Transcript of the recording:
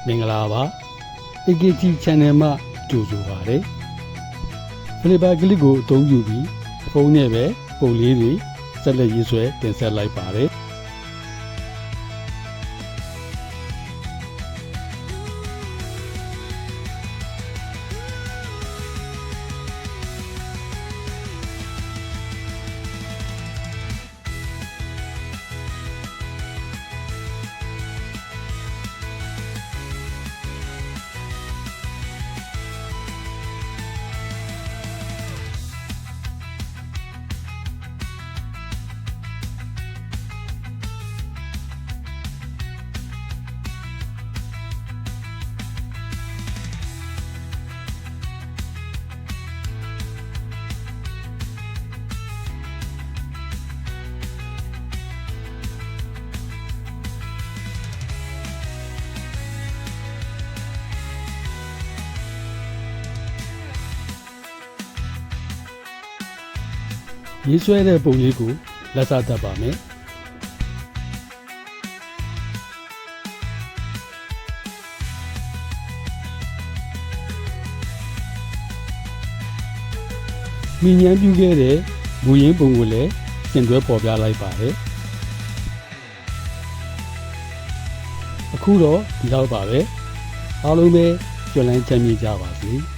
မင်္ဂလာပါ AKG Channel မှာကြိုဆိုပါရစေဖလီပါကလစ်ကိုအသုံးပြုပြီးဖုန်းနဲ့ပဲပုံလေးတွေဆက်လက်ရေးဆွဲတင်ဆက်လိုက်ပါတယ်ရေးဆွဲတဲ့ပုံလေးကိုလက်စတတ်ပါမယ်မိញ្ញမ်းပြုခဲ့တဲ့မူရင်းပုံကိုလည်းသင်တွဲပေါ်ပြလိုက်ပါတယ်အခုတော့ဒီလောက်ပါပဲအားလုံးပဲကြွလန်းချမ်းမြေ့ကြပါစေ